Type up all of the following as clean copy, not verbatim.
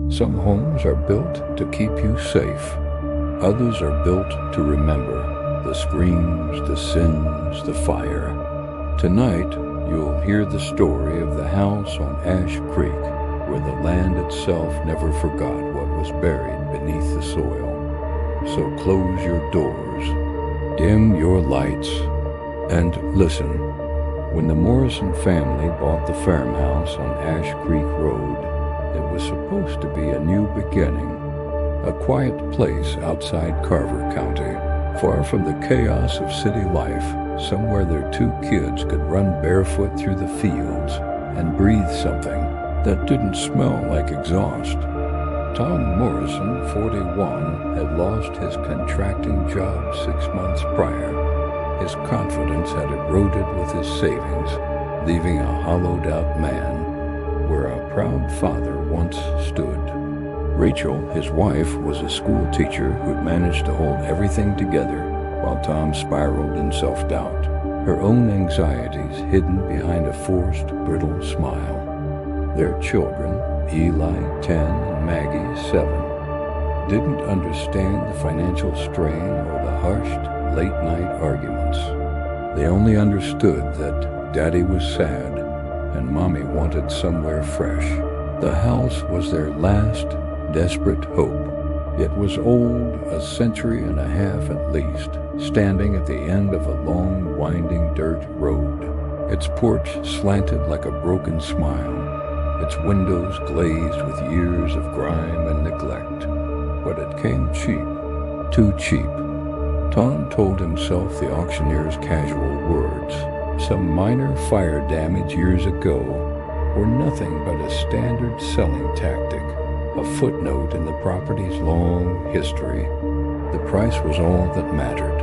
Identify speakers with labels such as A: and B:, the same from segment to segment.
A: Some homes are built to keep you safe. Others are built to remember the screams, the sins, the fire. Tonight, you'll hear the story of the house on Ash Creek, where the land itself never forgot what was buried beneath the soil. So close your doors, dim your lights, and listen. When the Morrison family bought the farmhouse on Ash Creek Road, it was supposed to be a new beginning, a quiet place outside Carver County, far from the chaos of city life, somewhere their 2 kids could run barefoot through the fields and breathe something that didn't smell like exhaust. Tom Morrison, 41, had lost his contracting job 6 months prior. His confidence had eroded with his savings, leaving a hollowed-out man where a proud father once stood. Rachel, his wife, was a school teacher who'd managed to hold everything together while Tom spiraled in self-doubt, her own anxieties hidden behind a forced, brittle smile. Their children, Eli, 10, and Maggie, 7, didn't understand the financial strain or the hushed, late-night arguments. They only understood that Daddy was sad and Mommy wanted somewhere fresh. The house was their last, desperate hope. It was old, a century and a half at least, standing at the end of a long, winding dirt road. Its porch slanted like a broken smile, its windows glazed with years of grime and neglect. But it came cheap, too cheap. Tom told himself the auctioneer's casual words, some minor fire damage years ago, were nothing but a standard selling tactic, a footnote in the property's long history. The price was all that mattered.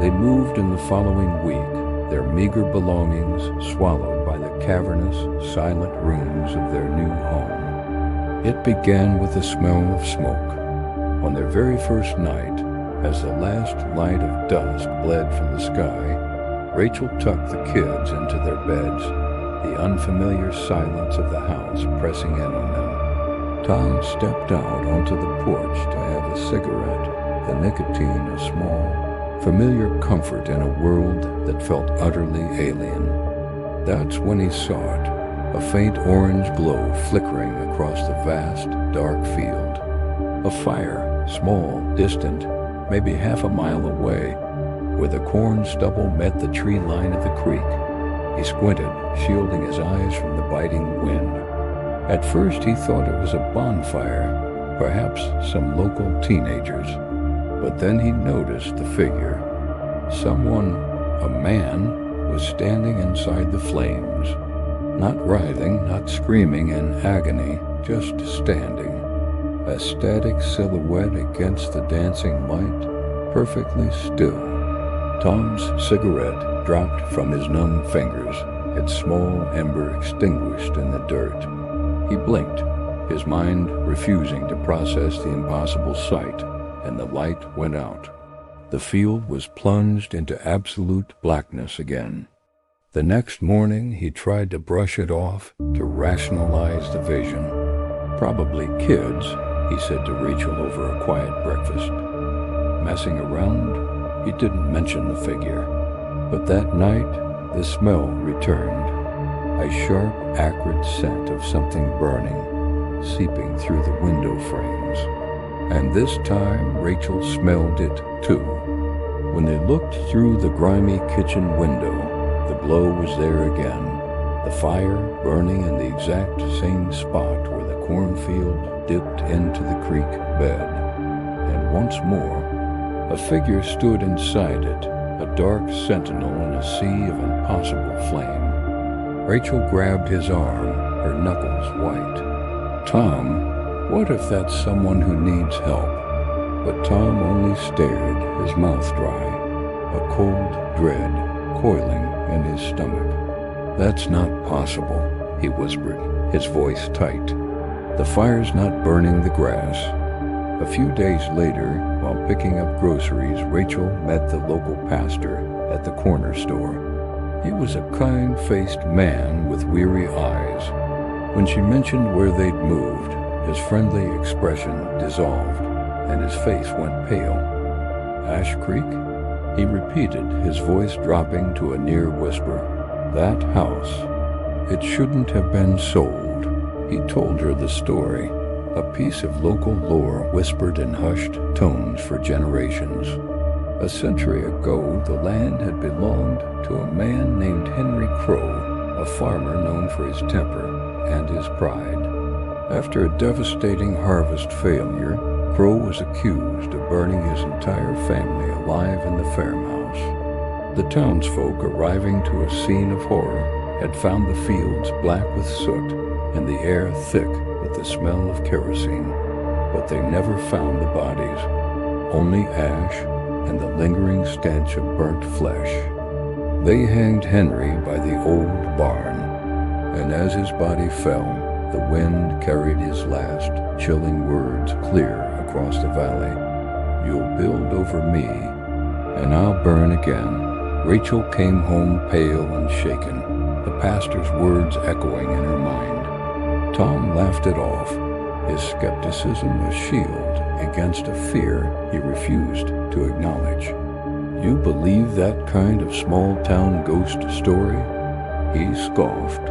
A: They moved in the following week, their meager belongings swallowed by the cavernous, silent rooms of their new home. It began with the smell of smoke. On their very first night, as the last light of dusk bled from the sky, Rachel tucked the kids into their beds, the unfamiliar silence of the house pressing in on them. Tom stepped out onto the porch to have a cigarette, the nicotine a small, familiar comfort in a world that felt utterly alien. That's when he saw it, a faint orange glow flickering across the vast, dark field. A fire, small, distant, maybe half a mile away, where the corn stubble met the tree line of the creek. He squinted, shielding his eyes from the biting wind. At first he thought it was a bonfire, perhaps some local teenagers. But then he noticed the figure. Someone, a man, was standing inside the flames. Not writhing, not screaming in agony, just standing. A static silhouette against the dancing light, perfectly still. Tom's cigarette dropped from his numb fingers, its small ember extinguished in the dirt. He blinked, his mind refusing to process the impossible sight, and the light went out. The field was plunged into absolute blackness again. The next morning he tried to brush it off, to rationalize the vision. Probably kids, he said to Rachel over a quiet breakfast. Messing around, he didn't mention the figure. But that night, the smell returned. A sharp, acrid scent of something burning, seeping through the window frames. And this time, Rachel smelled it too. When they looked through the grimy kitchen window, the glow was there again, the fire burning in the exact same spot where the cornfield dipped into the creek bed. And once more, a figure stood inside it, a dark sentinel in a sea of impossible flame. Rachel grabbed his arm, her knuckles white. Tom, what if that's someone who needs help? But Tom only stared, his mouth dry, a cold dread coiling in his stomach. That's not possible, he whispered, his voice tight. The fire's not burning the grass. A few days later, while picking up groceries, Rachel met the local pastor at the corner store. He was a kind-faced man with weary eyes. When she mentioned where they'd moved, His friendly expression dissolved, and his face went pale. Ash Creek? He repeated, his voice dropping to a near whisper. That house. It shouldn't have been sold. He told her the story, a piece of local lore whispered in hushed tones for generations. A century ago, the land had belonged to a man named Henry Crow, a farmer known for his temper and his pride. After a devastating harvest failure, Crow was accused of burning his entire family alive in the farmhouse. The townsfolk arriving to a scene of horror had found the fields black with soot and the air thick with the smell of kerosene, but they never found the bodies, only ash and the lingering stench of burnt flesh. They hanged Henry by the old barn, and as his body fell, the wind carried his last chilling words clear across the valley. You'll build over me, and I'll burn again. Rachel came home pale and shaken, the pastor's words echoing in her mind. Tom laughed it off, his skepticism a shield against a fear he refused to acknowledge. You believe that kind of small-town ghost story? He scoffed.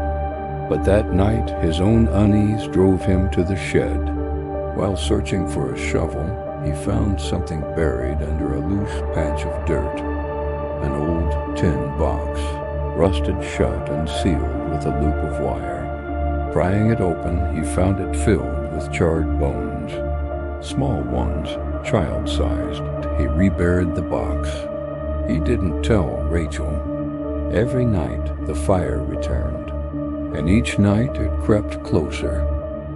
A: But that night, his own unease drove him to the shed. While searching for a shovel, he found something buried under a loose patch of dirt. An old tin box, rusted shut and sealed with a loop of wire. Prying it open, he found it filled with charred bones. Small ones, child-sized. He reburied the box. He didn't tell Rachel. Every night, the fire returned, and each night it crept closer.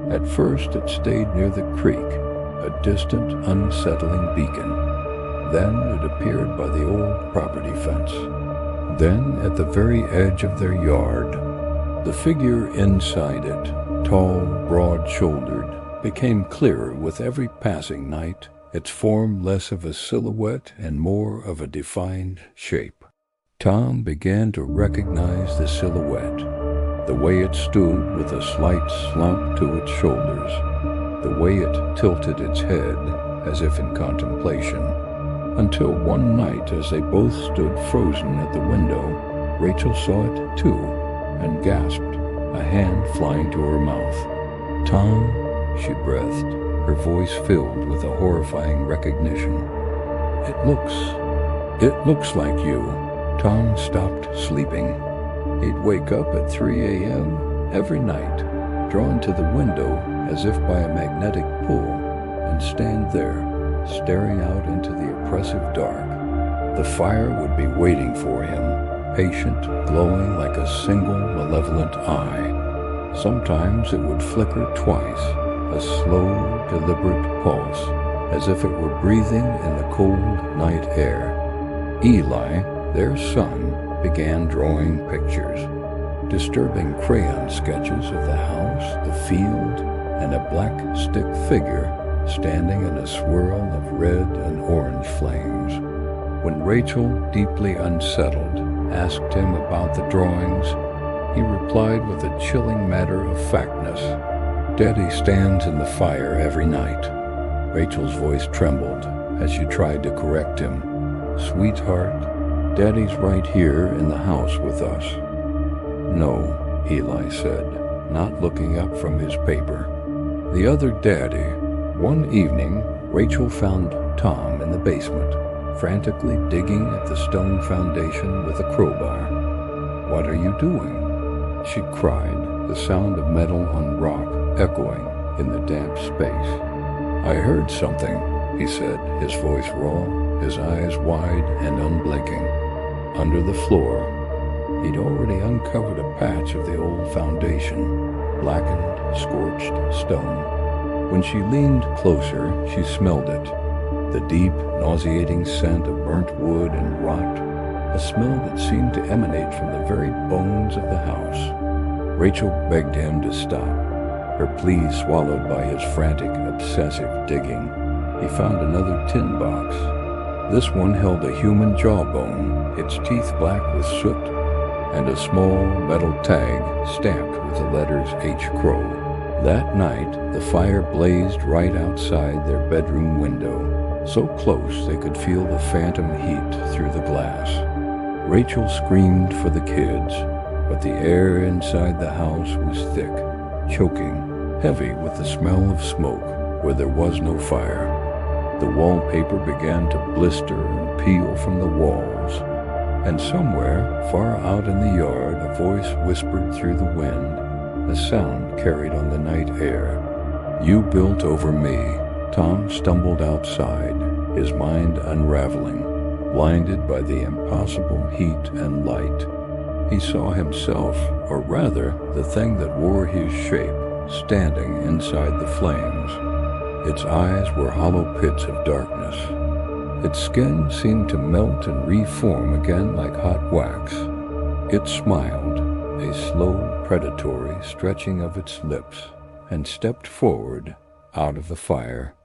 A: At first it stayed near the creek, a distant, unsettling beacon. Then it appeared by the old property fence. Then at the very edge of their yard. The figure inside it, tall, broad-shouldered, became clearer with every passing night, its form less of a silhouette and more of a defined shape. Tom began to recognize the silhouette, the way it stood with a slight slump to its shoulders, the way it tilted its head as if in contemplation, until one night as they both stood frozen at the window, Rachel saw it too and gasped, a hand flying to her mouth. Tom, she breathed, her voice filled with a horrifying recognition. It looks like you. Tom stopped sleeping. He'd wake up at 3 a.m. every night, drawn to the window as if by a magnetic pull, and stand there, staring out into the oppressive dark. The fire would be waiting for him, patient, glowing like a single malevolent eye. Sometimes it would flicker twice, a slow, deliberate pulse, as if it were breathing in the cold night air. Eli, their son, began drawing pictures, disturbing crayon sketches of the house, the field, and a black stick figure standing in a swirl of red and orange flames. When Rachel, deeply unsettled, asked him about the drawings, he replied with a chilling matter-of-factness. Daddy stands in the fire every night. Rachel's voice trembled as she tried to correct him. Sweetheart, Daddy's right here in the house with us. No, Eli said, not looking up from his paper. The other Daddy. One evening, Rachel found Tom in the basement, frantically digging at the stone foundation with a crowbar. What are you doing? She cried, the sound of metal on rock echoing in the damp space. I heard something, he said, his voice raw, his eyes wide and unblinking. Under the floor, he'd already uncovered a patch of the old foundation, blackened, scorched stone. When she leaned closer, she smelled it, the deep, nauseating scent of burnt wood and rot, a smell that seemed to emanate from the very bones of the house. Rachel begged him to stop, her plea swallowed by his frantic, obsessive digging. He found another tin box. This one held a human jawbone, its teeth black with soot, and a small metal tag stamped with the letters H. Crow. That night, the fire blazed right outside their bedroom window, so close they could feel the phantom heat through the glass. Rachel screamed for the kids, but the air inside the house was thick, choking, heavy with the smell of smoke where there was no fire. The wallpaper began to blister and peel from the walls, and somewhere, far out in the yard, a voice whispered through the wind, a sound carried on the night air. "You built over me." Tom stumbled outside, his mind unraveling, blinded by the impossible heat and light. He saw himself, or rather, the thing that wore his shape, standing inside the flames. Its eyes were hollow pits of darkness. Its skin seemed to melt and reform again like hot wax. It smiled, a slow, predatory stretching of its lips, and stepped forward out of the fire.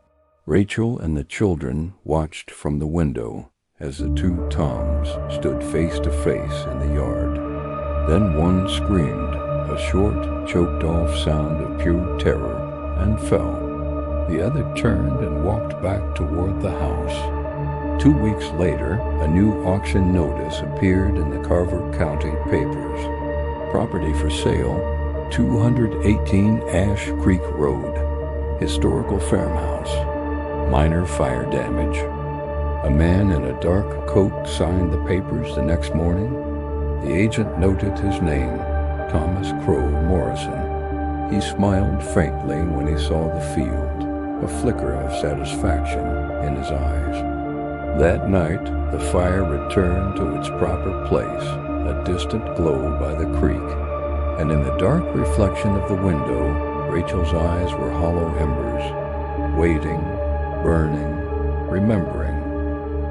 A: Rachel and the children watched from the window as the two Toms stood face to face in the yard. Then one screamed, a short, choked-off sound of pure terror, and fell. The other turned and walked back toward the house. 2 weeks later, a new auction notice appeared in the Carver County papers. Property for sale, 218 Ash Creek Road. Historical farmhouse. Minor fire damage. A man in a dark coat signed the papers the next morning. The agent noted his name, Thomas Crow Morrison. He smiled faintly when he saw the field, a flicker of satisfaction in his eyes. That night, the fire returned to its proper place, a distant glow by the creek, and in the dark reflection of the window, Rachel's eyes were hollow embers, waiting, burning, remembering.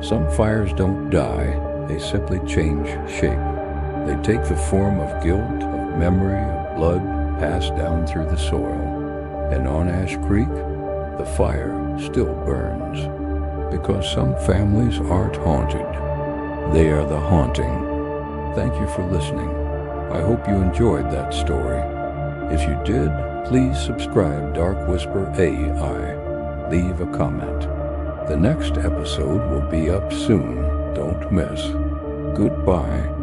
A: Some fires don't die, they simply change shape. They take the form of guilt, of memory, of blood passed down through the soil. And on Ash Creek, the fire still burns. Because some families aren't haunted. They are the haunting. Thank you for listening. I hope you enjoyed that story. If you did, please subscribe DarkWhisper AI. Leave a comment. The next episode will be up soon. Don't miss. Goodbye.